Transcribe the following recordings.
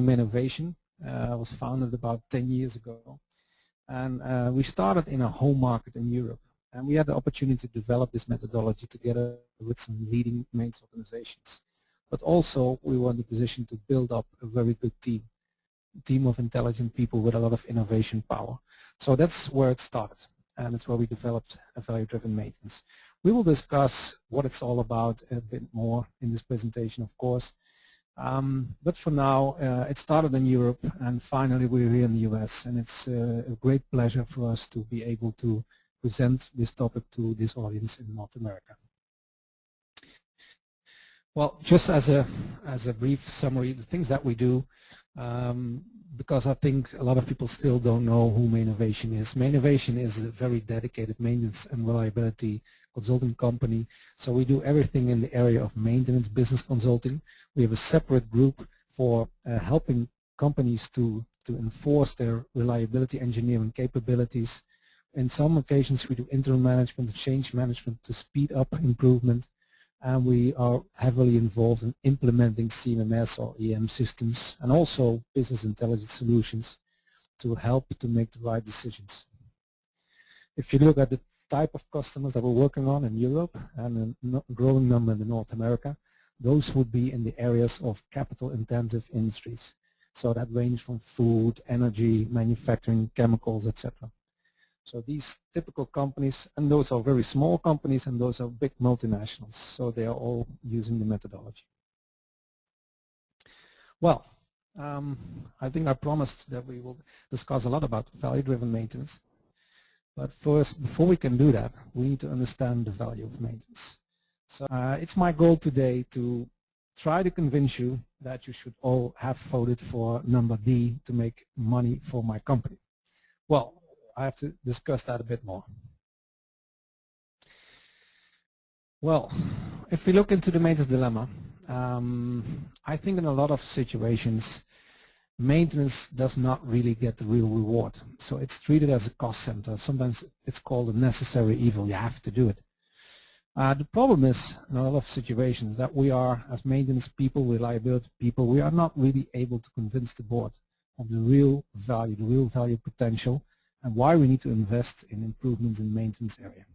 Mainnovation was founded about 10 years ago. And we started in a home market in Europe. And we had the opportunity to develop this methodology together with some leading maintenance organizations. But also we were in the position to build up a very good team of intelligent people with a lot of innovation power. So that's where it started. And that's where we developed a value-driven maintenance. We will discuss what it's all about a bit more in this presentation, of course. But for now, it started in Europe, and finally we're here in the US, and it's a great pleasure for us to be able to present this topic to this audience in North America. Well, just as a brief summary, the things that we do, because I think a lot of people still don't know who Mainnovation is. Mainnovation is a very dedicated maintenance and reliability consulting company. So we do everything in the area of maintenance business consulting. We have a separate group for helping companies to enforce their reliability engineering capabilities. In some occasions we do interim management, change management to speed up improvement. And we are heavily involved in implementing CMMS or EM systems and also business intelligence solutions to help to make the right decisions. If you look at the type of customers that we're working on in Europe and a growing number in North America, those would be in the areas of capital-intensive industries. So that range from food, energy, manufacturing, chemicals, etc. So these typical companies, and those are very small companies, and those are big multinationals. So they are all using the methodology. Well, I think I promised that we will discuss a lot about value-driven maintenance. But first, before we can do that, we need to understand the value of maintenance. So it's my goal today to try to convince you that you should all have voted for number D to make money for my company. Well, I have to discuss that a bit more. Well, if we look into the maintenance dilemma, I think in a lot of situations, maintenance does not really get the real reward. So it's treated as a cost center. Sometimes it's called a necessary evil. You have to do it. The problem is, in a lot of situations, that we are, as maintenance people, reliability people, we are not really able to convince the board of the real value potential, and why we need to invest in improvements in maintenance area.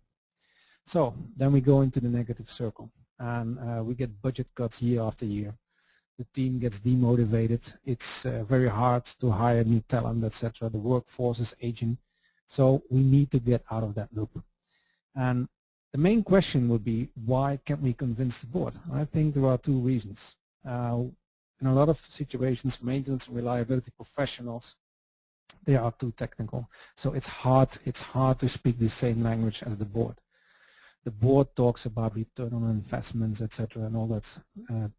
So then we go into the negative circle, and we get budget cuts year after year. The team gets demotivated. It's very hard to hire new talent, etc. The workforce is aging. So we need to get out of that loop. And the main question would be, why can't we convince the board? I think there are two reasons. In a lot of situations, maintenance and reliability professionals, they are too technical. So it's hard to speak the same language as the board. The board talks about return on investments, etc., and all that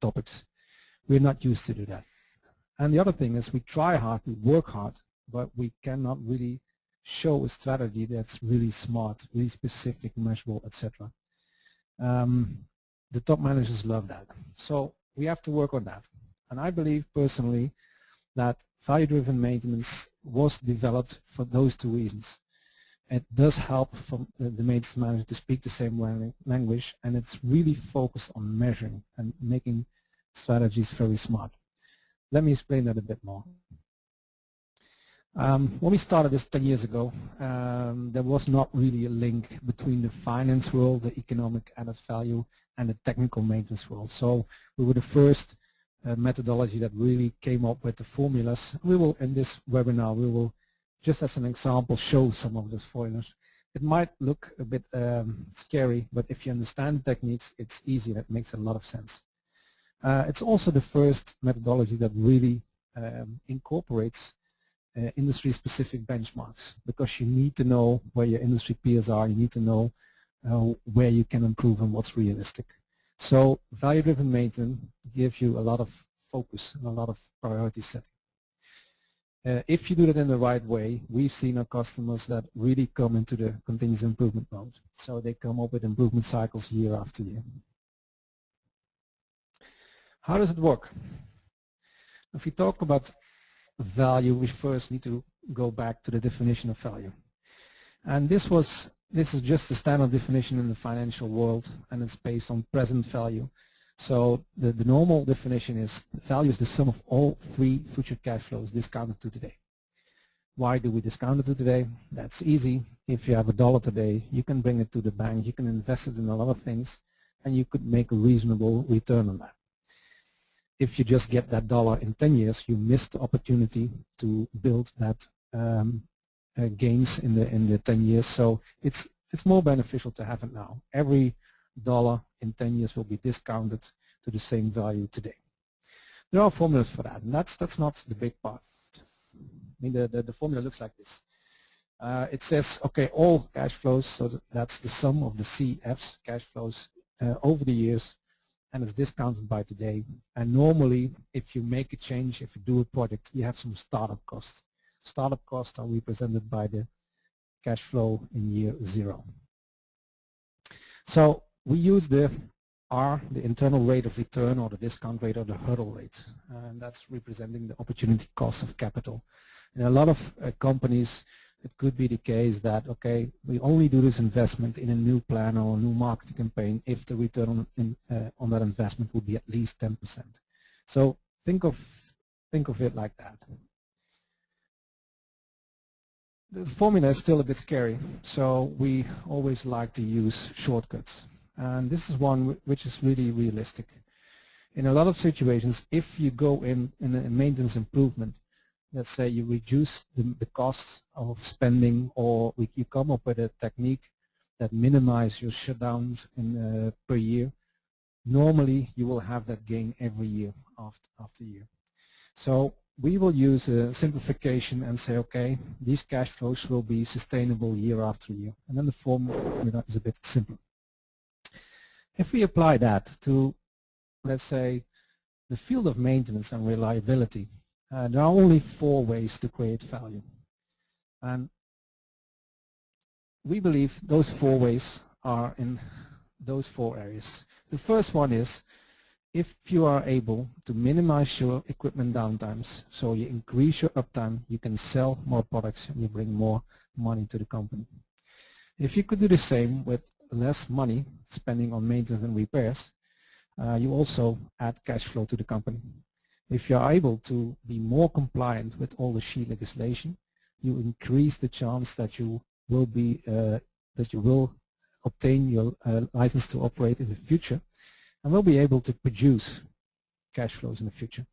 topics. We're not used to do that. And the other thing is, we try hard, we work hard, but we cannot really show a strategy that's really smart, really specific, measurable, etc. The top managers love that. So we have to work on that. And I believe personally that value-driven maintenance was developed for those two reasons. It does help from the maintenance manager to speak the same language, and it's really focused on measuring and making strategies very smart. Let me explain that a bit more. When we started this 10 years ago, there was not really a link between the finance world, the economic added value, and the technical maintenance world. So we were the first methodology that really came up with the formulas. We will, in this webinar, we will, just as an example, show some of those formulas. It might look a bit scary, but if you understand the techniques, it's easy and it makes a lot of sense. It's also the first methodology that really incorporates industry-specific benchmarks, because you need to know where your industry peers are, you need to know where you can improve and what's realistic. So value-driven maintenance gives you a lot of focus and a lot of priority setting. If you do that in the right way, we've seen our customers that really come into the continuous improvement mode. So they come up with improvement cycles year after year. How does it work? If we talk about value, we first need to go back to the definition of value. And this is just the standard definition in the financial world, and it's based on present value. So the normal definition is value is the sum of all free future cash flows discounted to today. Why do we discount it to today? That's easy. If you have $1 today, you can bring it to the bank, you can invest it in a lot of things, and you could make a reasonable return on that. If you just get that dollar in 10 years, you miss the opportunity to build that gains in the 10 years. So it's more beneficial to have it now. Every dollar in 10 years will be discounted to the same value today. There are formulas for that, and that's not the big part. I mean, the formula looks like this. It says, okay, all cash flows, so that's the sum of the CF's cash flows over the years, and it's discounted by today. And normally, if you make a change, if you do a project, you have some startup costs. Startup costs are represented by the cash flow in year 0. So we use the R, the internal rate of return, or the discount rate, or the hurdle rate, and that's representing the opportunity cost of capital. In a lot of companies, it could be the case that, okay, we only do this investment in a new plan or a new marketing campaign if the return on that investment would be at least 10%. So think of it like that. The formula is still a bit scary, so we always like to use shortcuts. And this is one which is really realistic. In a lot of situations, if you go in a maintenance improvement, let's say you reduce the costs of spending, or you come up with a technique that minimizes your shutdowns per year, normally you will have that gain every year after year. So we will use a simplification and say, okay, these cash flows will be sustainable year after year. And then the formula is a bit simpler. If we apply that to, let's say, the field of maintenance and reliability, there are only 4 ways to create value. And we believe those 4 ways are in those 4 areas. The first one is, if you are able to minimize your equipment downtimes, so you increase your uptime, you can sell more products and you bring more money to the company. If you could do the same with less money spending on maintenance and repairs, you also add cash flow to the company. If you are able to be more compliant with all the SHE legislation, you increase the chance that you will obtain your license to operate in the future, and will be able to produce cash flows in the future.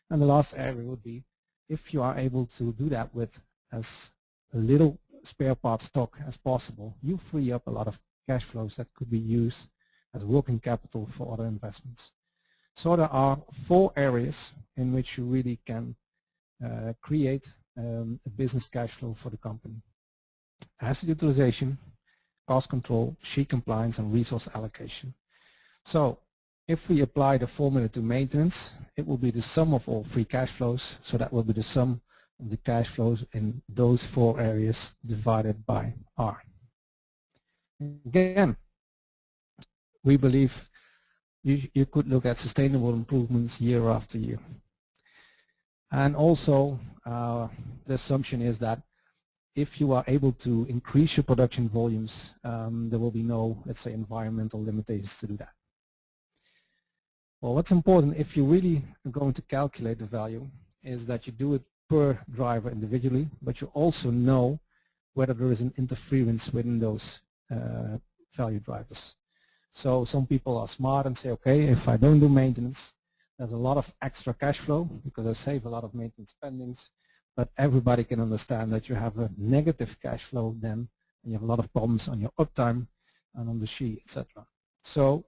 And the last area would be, if you are able to do that with as little spare part stock as possible, you free up a lot of cash flows that could be used as working capital for other investments. So there are 4 areas in which you really can create a business cash flow for the company: asset utilization, cost control, SHE compliance, and resource allocation. So if we apply the formula to maintenance, it will be the sum of all free cash flows, so that will be the sum of the cash flows in those 4 areas divided by R. Again, we believe you could look at sustainable improvements year after year. And also, the assumption is that if you are able to increase your production volumes, there will be no, let's say, environmental limitations to do that. Well, what's important, if you really are going to calculate the value, is that you do it per driver individually, but you also know whether there is an interference within those value drivers. So some people are smart and say, okay, if I don't do maintenance, there's a lot of extra cash flow because I save a lot of maintenance spendings, but everybody can understand that you have a negative cash flow then, and you have a lot of problems on your uptime and on the SHE, etc. So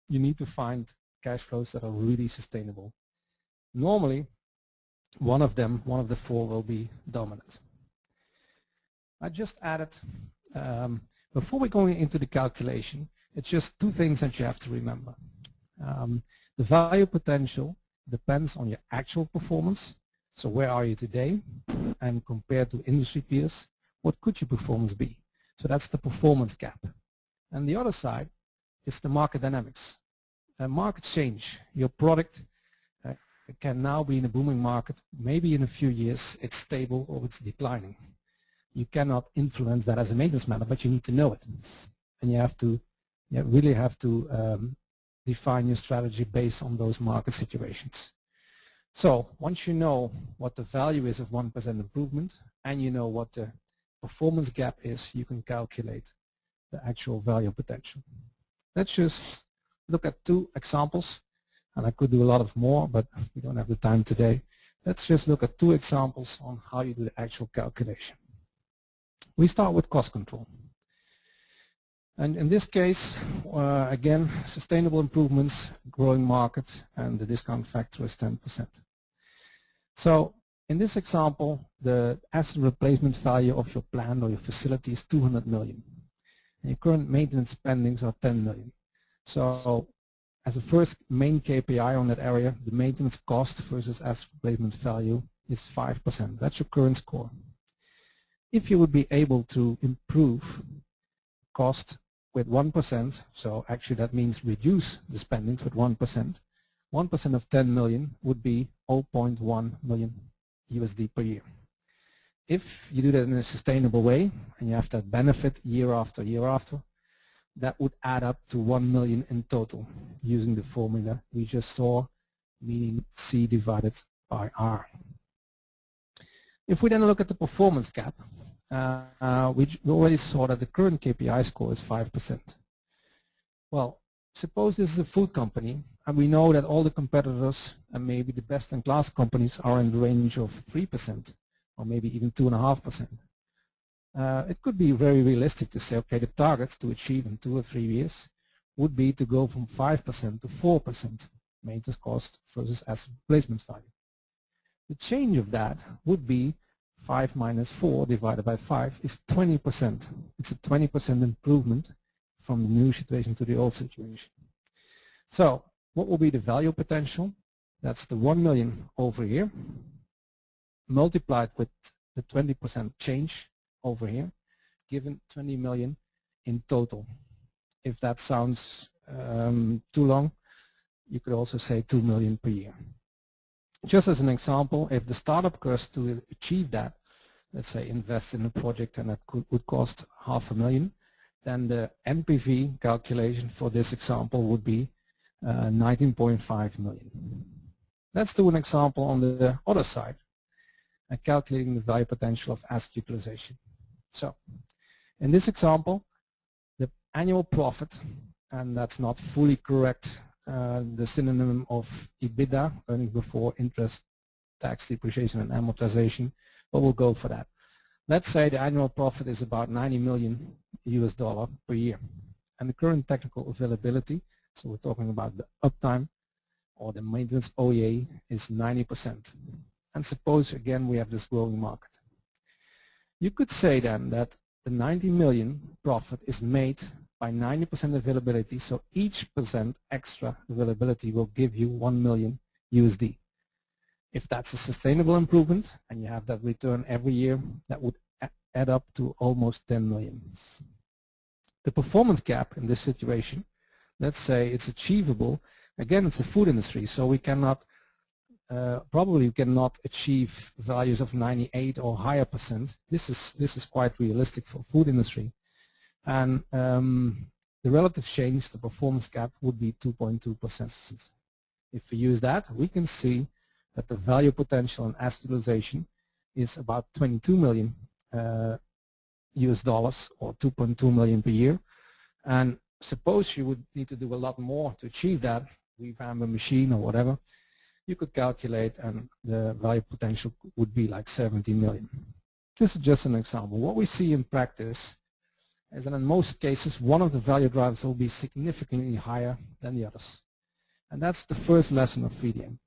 you need to find cash flows that are really sustainable. Normally, one of the 4 will be dominant. I just added, before we're going into the calculation, it's just 2 things that you have to remember. The value potential depends on your actual performance. So where are you today? And compared to industry peers, what could your performance be? So that's the performance gap. And the other side is the market dynamics. Markets change. Your product can now be in a booming market. Maybe in a few years it's stable or it's declining. You cannot influence that as a maintenance matter, but you need to know it. And you really have to define your strategy based on those market situations. So once you know what the value is of 1% improvement and you know what the performance gap is, you can calculate the actual value potential. Let's just look at 2 examples, and I could do a lot of more, but we don't have the time today. Let's just look at 2 examples on how you do the actual calculation. We start with cost control. And in this case, again, sustainable improvements, growing market, and the discount factor is 10%. So in this example, the asset replacement value of your plant or your facility is 200 million. And your current maintenance spendings are 10 million. So as a first main KPI on that area, the maintenance cost versus asset replacement value is 5%. That's your current score. If you would be able to improve cost with 1%, so actually that means reduce the spendings with 1%. 1% of 10 million would be 0.1 million USD per year. If you do that in a sustainable way, and you have that benefit year after year after, that would add up to 1 million in total using the formula we just saw, meaning C divided by R. If we then look at the performance gap, we already saw that the current KPI score is 5%. Well, suppose this is a food company, and we know that all the competitors and maybe the best-in-class companies are in the range of 3% or maybe even 2.5%. It could be very realistic to say, okay, the targets to achieve in 2 or 3 years would be to go from 5% to 4% maintenance cost versus asset replacement value. The change of that would be 5 minus 4 divided by 5 is 20%. It's a 20% improvement from the new situation to the old situation. So what will be the value potential? That's the 1 million over here multiplied with the 20% change over here, given 20 million in total. If that sounds too long, you could also say 2 million per year. Just as an example, if the startup cost to achieve that, let's say invest in a project and that would cost $500,000, then the NPV calculation for this example would be 19.5 million. Let's do an example on the other side, calculating the value potential of asset utilization. So in this example, the annual profit, and that's not fully correct, the synonym of EBITDA, earnings before interest, tax, depreciation, and amortization, but we'll go for that. Let's say the annual profit is about 90 million US dollar per year. And the current technical availability, so we're talking about the uptime or the maintenance OEA, is 90%. And suppose again we have this growing market. You could say then that the 90 million profit is made by 90% availability, so each % extra availability will give you 1 million USD. If that's a sustainable improvement and you have that return every year, that would add up to almost 10 million. The performance gap in this situation, let's say it's achievable. Again, it's the food industry, so we cannot probably cannot achieve values of 98 or higher %. This is quite realistic for food industry. And the relative change, the performance gap, would be 2.2%. If we use that, we can see that the value potential and asset utilization is about 22 million US dollars, or 2.2 million per year. And suppose you would need to do a lot more to achieve that, revamp a machine or whatever, you could calculate and the value potential would be like 17 million. This is just an example. What we see in practice is that in most cases one of the value drivers will be significantly higher than the others. And that's the first lesson of VDM.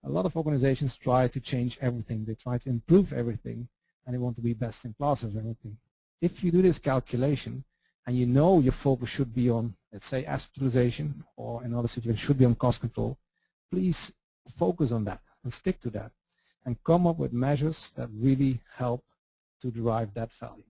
A lot of organizations try to change everything. They try to improve everything and they want to be best in class of everything. If you do this calculation and you know your focus should be on, let's say, asset utilization, or in other situations should be on cost control, please focus on that and stick to that and come up with measures that really help to drive that value.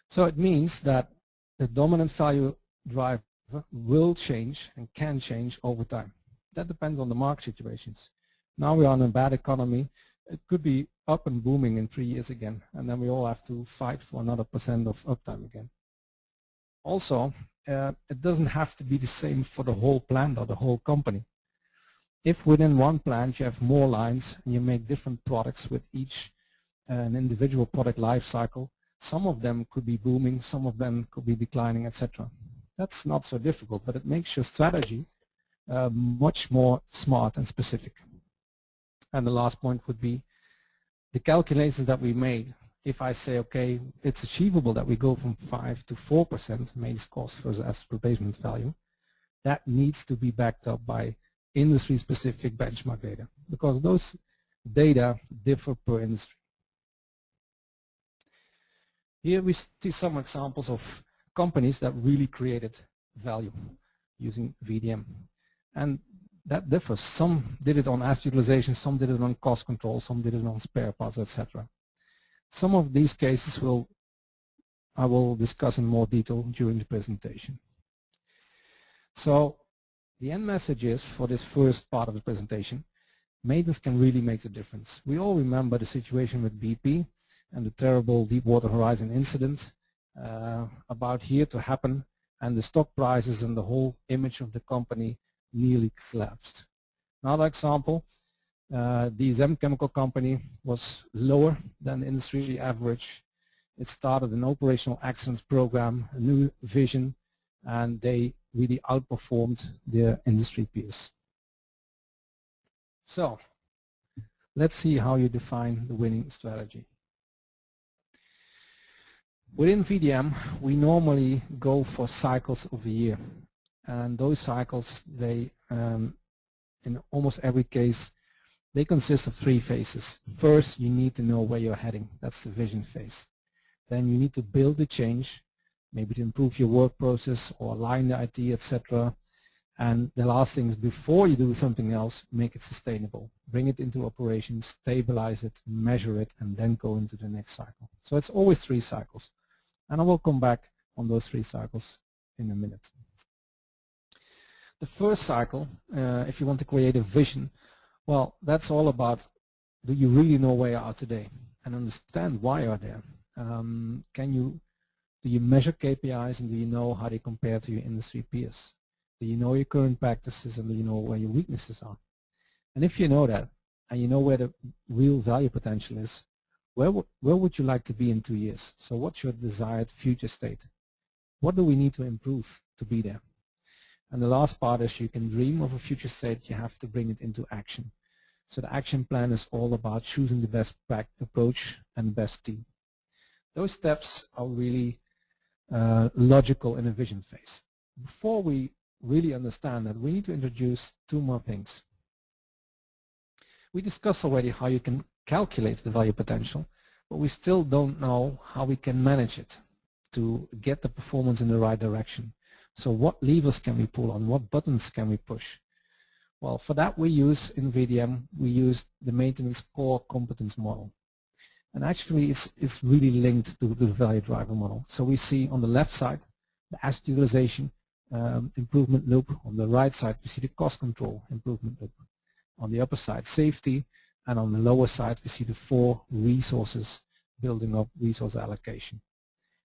So it means that the dominant value driver will change and can change over time. That depends on the market situations. Now we are in a bad economy. It could be up and booming in 3 years again, and then we all have to fight for another % of uptime again. Also, it doesn't have to be the same for the whole plant or the whole company. If within one plant you have more lines and you make different products with each an individual product life cycle, some of them could be booming, some of them could be declining, etc. That's not so difficult, but it makes your strategy much more smart and specific. And the last point would be the calculations that we made. If I say, okay, it's achievable that we go from 5 to 4% maintenance cost versus asset replacement value, that needs to be backed up by industry-specific benchmark data, because those data differ per industry. Here we see some examples of companies that really created value using VDM. And that differs. Some did it on asset utilization, some did it on cost control, some did it on spare parts, etc. Some of these cases I will discuss in more detail during the presentation. So the end message is, for this first part of the presentation, maintenance can really make a difference. We all remember the situation with BP and the terrible Deepwater Horizon incident about here to happen, and the stock prices and the whole image of the company nearly collapsed. Another example, DSM chemical company was lower than the industry average. It started an operational excellence program, a new vision, and they really outperformed their industry peers. So let's see how you define the winning strategy. Within VDM, we normally go for cycles of a year, and those cycles, they in almost every case, they consist of 3 phases. First, you need to know where you're heading. That's the vision phase. Then you need to build the change, maybe to improve your work process or align the IT, etc. And the last thing is, before you do something else, make it sustainable. Bring it into operation, stabilize it, measure it, and then go into the next cycle. So it's always 3 cycles. And I will come back on those 3 cycles in a minute. The first cycle, if you want to create a vision, well, that's all about, do you really know where you are today and understand why you are there? Do you measure KPIs, and do you know how they compare to your industry peers? Do you know your current practices, and do you know where your weaknesses are? And if you know that, and you know where the real value potential is, where would you like to be in 2 years? So what's your desired future state? What do we need to improve to be there? And the last part is, you can dream of a future state, you have to bring it into action. So the action plan is all about choosing the best approach and the best team. Those steps are really logical in a vision phase. Before we really understand that, we need to introduce 2 more things. We discussed already how you can calculate the value potential, but we still don't know how we can manage it to get the performance in the right direction. So what levers can we pull on? What buttons can we push? Well, for that we use, in VDM, we use the maintenance core competence model. And actually it's really linked to the value driver model. So we see on the left side the asset utilization improvement loop. On the right side we see the cost control improvement loop. On the upper side, safety, and on the lower side we see the 4 resources building up resource allocation.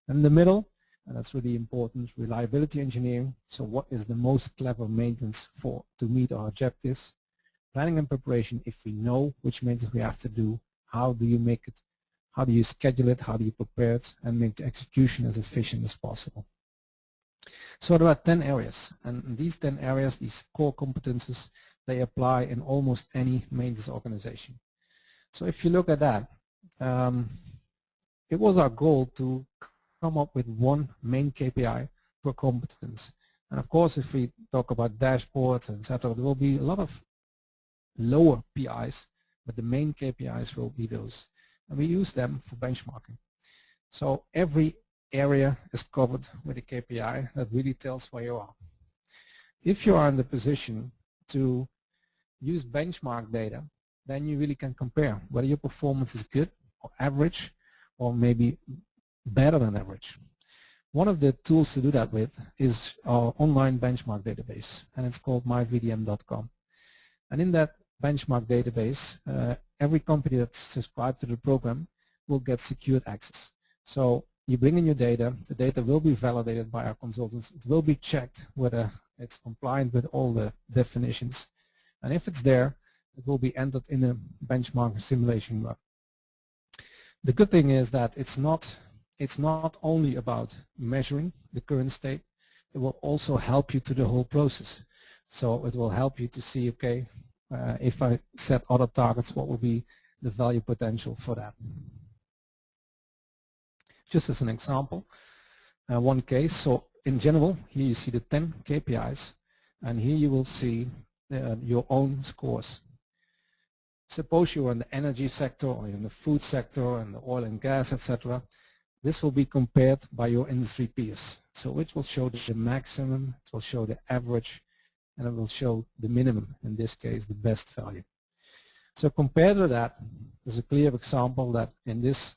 And in the middle, and that's really important, reliability engineering. So what is the most clever maintenance to meet our objectives? Planning and preparation, if we know which maintenance we have to do, how do you make it? How do you schedule it? How do you prepare it and make the execution as efficient as possible? So there are 10 areas, and these 10 areas, these core competences, they apply in almost any maintenance organization. So if you look at that, it was our goal to come up with 1 main KPI per competence. And of course, if we talk about dashboards and etc., there will be a lot of lower PIs, but the main KPIs will be those. And we use them for benchmarking. So every area is covered with a KPI that really tells where you are. If you are in the position to use benchmark data, then you really can compare whether your performance is good or average or maybe better than average. One of the tools to do that with is our online benchmark database, and it's called myvdm.com. And in that benchmark database, every company that's subscribed to the program will get secured access. So you bring in your data, the data will be validated by our consultants, it will be checked whether it's compliant with all the definitions, and if it's there, it will be entered in a benchmark simulation run. The good thing is that it's not only about measuring the current state, it will also help you to the whole process. So it will help you to see, okay, if I set other targets, what will be the value potential for that. Just as an example, one case, so in general, here you see the 10 KPIs, and here you will see your own scores. Suppose you're in the energy sector or in the food sector and the oil and gas, etc. This will be compared by your industry peers. So which will show the maximum, it will show the average, and it will show the minimum, in this case the best value. So compared to that, there's a clear example that in this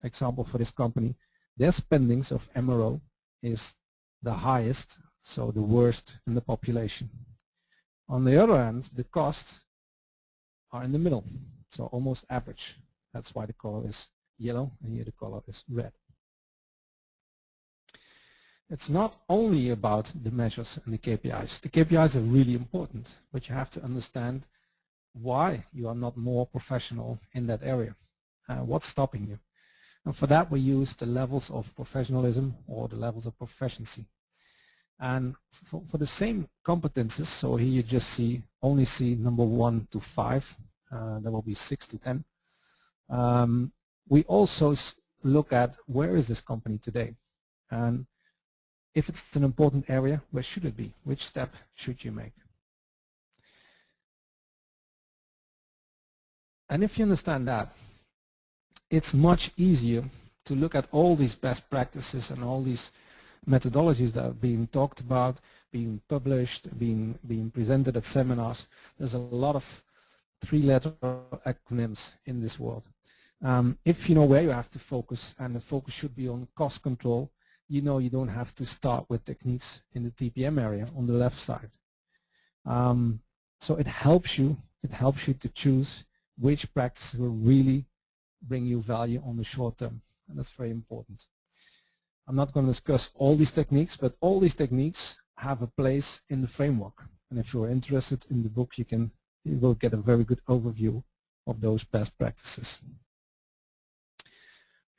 example for this company, their spendings of MRO is the highest, so the worst in the population. On the other hand, the costs are in the middle, so almost average. That's why the color is yellow, and here the color is red. It's not only about the measures and the KPIs. The KPIs are really important, but you have to understand why you are not more professional in that area. What's stopping you? And for that we use the levels of professionalism or the levels of proficiency. And for the same competences, so here you just only see number 1 to 5, there will be 6 to 10. We also look at where is this company today, and if it's an important area, where should it be? Which step should you make? And if you understand that, it's much easier to look at all these best practices and all these methodologies that are being talked about, being published, being presented at seminars. There's a lot of 3-letter acronyms in this world. If you know where you have to focus, and the focus should be on cost control, you know you don't have to start with techniques in the TPM area on the left side. So it helps you to choose which practices will really bring you value on the short term, and that's very important. I'm not going to discuss all these techniques, but all these techniques have a place in the framework, and if you're interested in the book, you will get a very good overview of those best practices.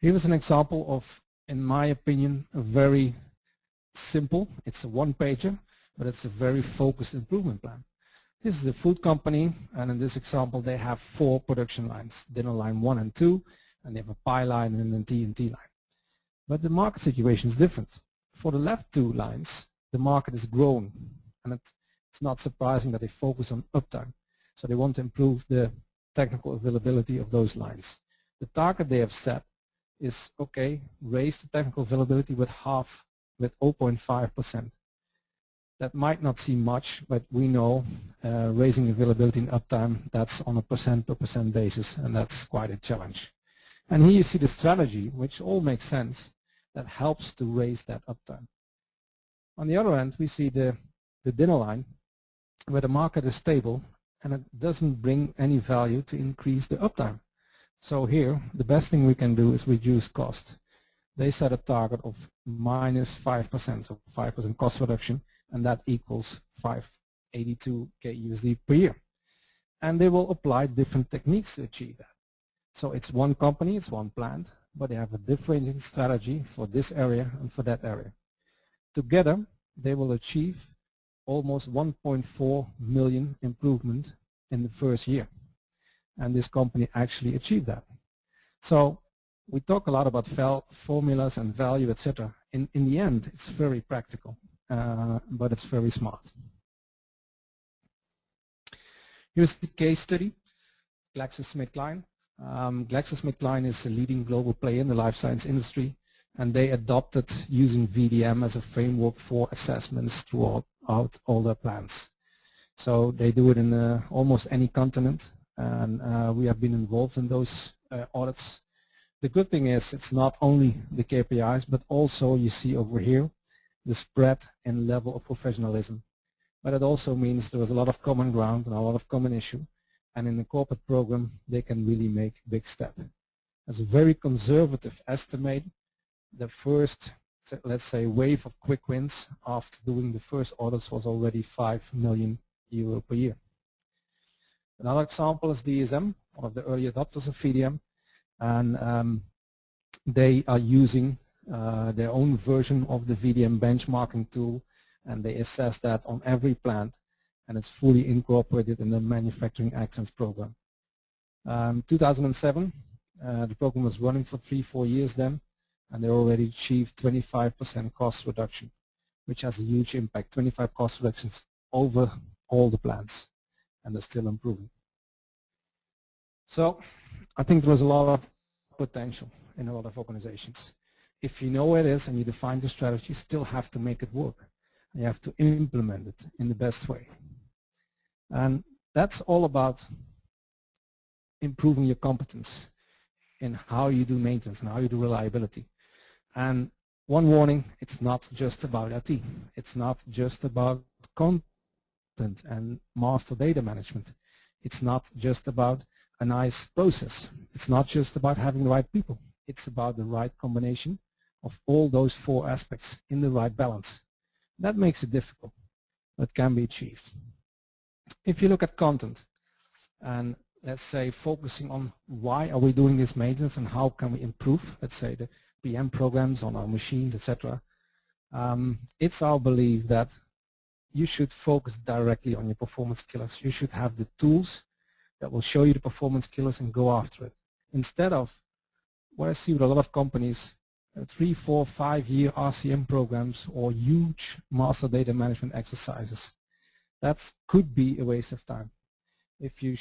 Here is an example of, in my opinion, a very simple, it's a one-pager, but it's a very focused improvement plan. This is a food company, and in this example they have 4 production lines, dinner line 1 and 2, and they have a pie line and a T&T line. But the market situation is different. For the left 2 lines, the market is growing, and it's not surprising that they focus on uptime. So they want to improve the technical availability of those lines. The target they have set is, okay, raise the technical availability with 0.5%. That might not seem much, but we know raising availability and uptime, that's on a percent per percent basis, and that's quite a challenge. And here you see the strategy, which all makes sense, that helps to raise that uptime. On the other hand, we see the dinner line, where the market is stable, and it doesn't bring any value to increase the uptime. So here, the best thing we can do is reduce cost. They set a target of -5%, so 5% cost reduction, and that equals 582K USD per year. And they will apply different techniques to achieve that. So it's one company, it's one plant, but they have a different strategy for this area and for that area. Together, they will achieve almost 1.4 million improvement in the first year. And this company actually achieved that. So we talk a lot about formulas and value, etc. In the end, it's very practical, but it's very smart. Here's the case study, GlaxoSmithKline. GlaxoSmithKline is a leading global player in the life science industry, and they adopted using VDM as a framework for assessments throughout all their plants. So they do it in almost any continent, and we have been involved in those audits. The good thing is it's not only the KPIs, but also you see over here the spread and level of professionalism. But it also means there was a lot of common ground and a lot of common issue, and in the corporate program they can really make big step. As a very conservative estimate, the first, let's say, wave of quick wins after doing the first audits was already 5 million euro per year. Another example is DSM, one of the early adopters of VDM, and they are using their own version of the VDM benchmarking tool, and they assess that on every plant, and it's fully incorporated in the Manufacturing Excellence Program. 2007, the program was running for 3-4 years then, and they already achieved 25% cost reduction, which has a huge impact, 25 cost reductions over all the plants, and they're still improving. So I think there was a lot of potential in a lot of organizations. If you know where it is and you define the strategy, you still have to make it work. You have to implement it in the best way. And that's all about improving your competence in how you do maintenance and how you do reliability. And one warning, it's not just about IT. It's not just about content and master data management. It's not just about a nice process. It's not just about having the right people. It's about the right combination of all those 4 aspects in the right balance. That makes it difficult, but can be achieved. If you look at content and let's say focusing on why are we doing this maintenance and how can we improve, let's say the PM programs on our machines, etc. It's our belief that you should focus directly on your performance killers. You should have the tools that will show you the performance killers and go after it. Instead of what I see with a lot of companies, 3, 4, 5-year RCM programs or huge master data management exercises. That could be a waste of time. If you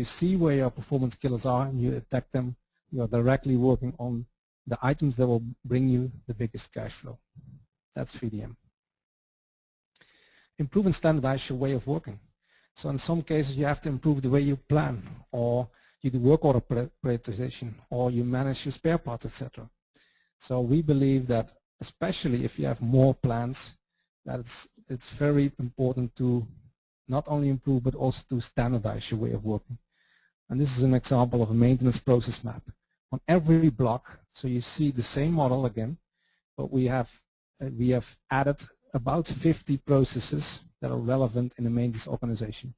see where your performance killers are and you attack them, you are directly working on the items that will bring you the biggest cash flow. That's VDM. Improve and standardize your way of working. So in some cases you have to improve the way you plan, or you do work order prioritization, or you manage your spare parts, etc. So we believe that especially if you have more plans, that it's very important to not only improve but also to standardize your way of working. And this is an example of a maintenance process map. On every block, so you see the same model again, but we have added about 50 processes that are relevant in a maintenance organization.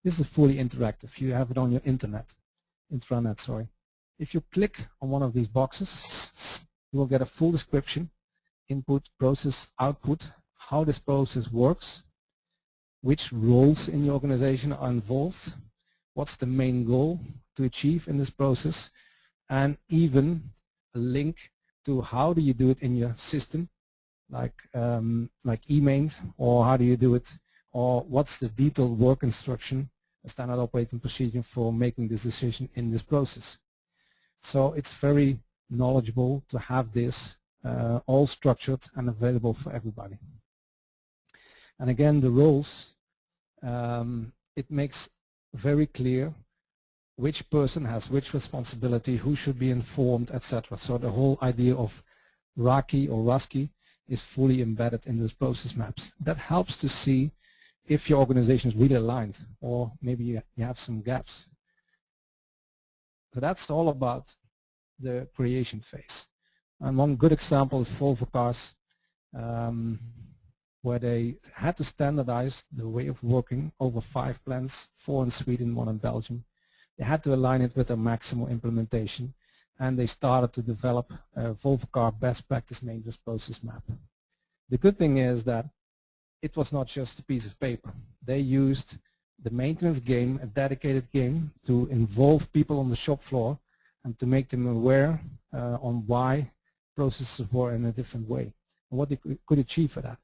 This is fully interactive. You have it on your intranet, sorry. If you click on one of these boxes, you will get a full description, input, process, output, how this process works, which roles in your organization are involved, what's the main goal to achieve in this process, and even a link to how do you do it in your system, like eMaint, or how do you do it, or what's the detailed work instruction, a standard operating procedure for making this decision in this process. So it's very knowledgeable to have this all structured and available for everybody. And again, the roles, it makes very clear which person has which responsibility, who should be informed, etc. So the whole idea of RAKI or RASKI is fully embedded in those process maps. That helps to see if your organization is really aligned, or maybe you have some gaps. So that's all about the creation phase. And one good example is Volvo cars, where they had to standardize the way of working over 5 plants, 4 in Sweden, 1 in Belgium. They had to align it with a maximal implementation, and they started to develop a Volvo car best practice maintenance process map. The good thing is that it was not just a piece of paper. They used the maintenance game, a dedicated game, to involve people on the shop floor and to make them aware on why processes were in a different way and what they could achieve for that.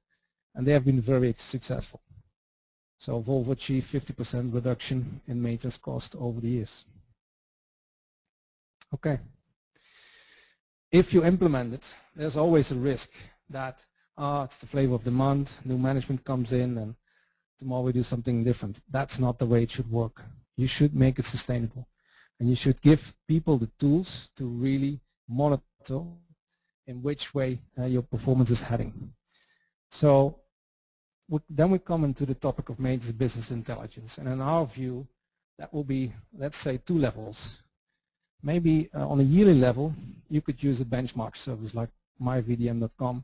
And they have been very successful. So Volvo achieved 50% reduction in maintenance cost over the years. Okay. If you implement it, there's always a risk that it's the flavor of the month, new management comes in, and tomorrow we do something different. That's not the way it should work. You should make it sustainable. And you should give people the tools to really monitor in which way your performance is heading. So then we come into the topic of maintenance business intelligence. And in our view, that will be, let's say, 2 levels. Maybe on a yearly level, you could use a benchmark service like myvdm.com,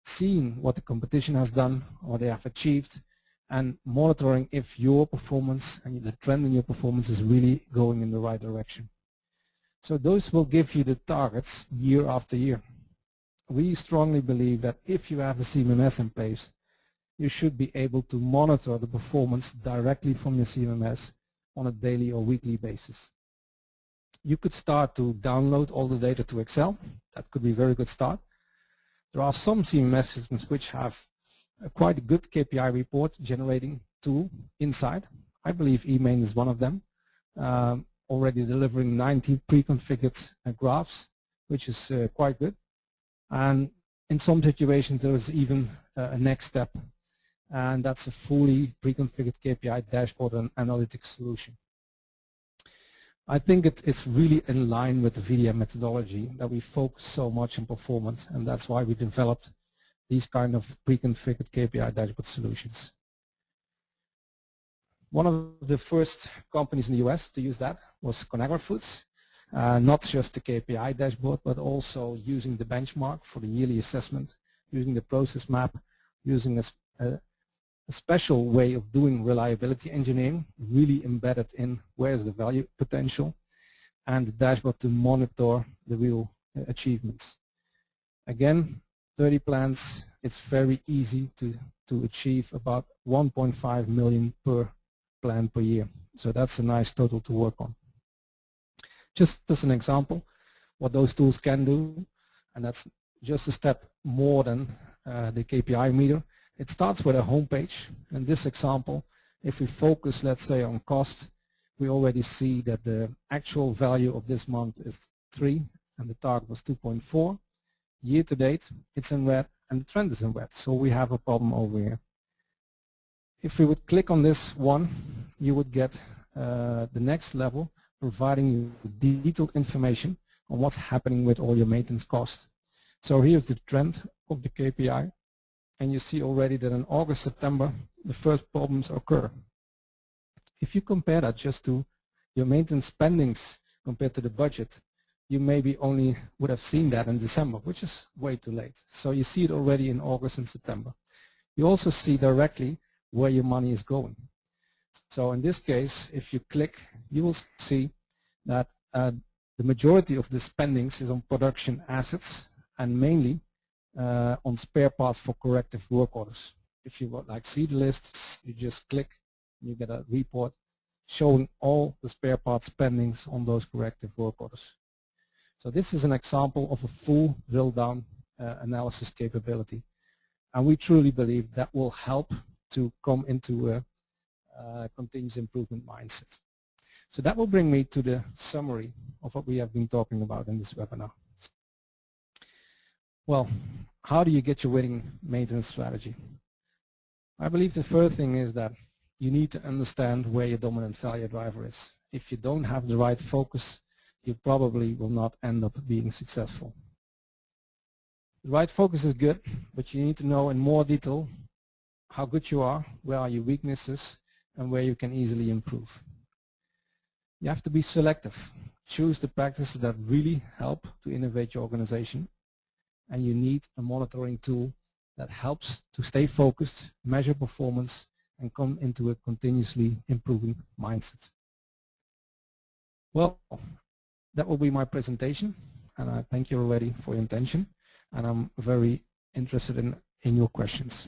seeing what the competition has done, what they have achieved, and monitoring if your performance and the trend in your performance is really going in the right direction. So those will give you the targets year after year. We strongly believe that if you have a CMMS in place, you should be able to monitor the performance directly from your CMMS on a daily or weekly basis. You could start to download all the data to Excel. That could be a very good start. There are some CMMS systems which have quite a good KPI report generating tool inside. I believe eMaint is one of them, already delivering 90 pre-configured graphs, which is quite good. And in some situations there is even a next step, and that's a fully pre-configured KPI dashboard and analytics solution. I think it's really in line with the VDM methodology that we focus so much on performance, and that's why we developed these kind of pre-configured KPI dashboard solutions. One of the first companies in the US to use that was Conagra Foods, not just the KPI dashboard, but also using the benchmark for the yearly assessment, using the process map, using a special way of doing reliability engineering, really embedded in where's the value potential, and the dashboard to monitor the real achievements. Again, 30 plants, it's very easy to achieve about 1.5 million per plant per year. So that's a nice total to work on. Just as an example, what those tools can do, and that's just a step more than the KPI meter. It starts with a home page. In this example, if we focus, let's say, on cost, we already see that the actual value of this month is 3 and the target was 2.4. Year to date, it's in red and the trend is in red. So we have a problem over here. If we would click on this one, you would get the next level, providing you with detailed information on what's happening with all your maintenance costs. So here's the trend of the KPI. And you see already that in August, September, the first problems occur. If you compare that just to your maintenance spendings compared to the budget, you maybe only would have seen that in December, which is way too late. So you see it already in August and September. You also see directly where your money is going. So in this case, if you click, you will see that the majority of the spendings is on production assets and mainly on spare parts for corrective work orders. If you would like see the list, you just click and you get a report showing all the spare parts spendings on those corrective work orders. So this is an example of a full drill down analysis capability, and we truly believe that will help to come into a continuous improvement mindset. So that will bring me to the summary of what we have been talking about in this webinar. Well, how do you get your winning maintenance strategy? I believe the first thing is that you need to understand where your dominant failure driver is. If you don't have the right focus, you probably will not end up being successful. The right focus is good, but you need to know in more detail how good you are, where are your weaknesses, and where you can easily improve. You have to be selective. Choose the practices that really help to innovate your organization. And you need a monitoring tool that helps to stay focused, measure performance, and come into a continuously improving mindset. Well, that will be my presentation, and I thank you already for your attention, and I'm very interested in your questions.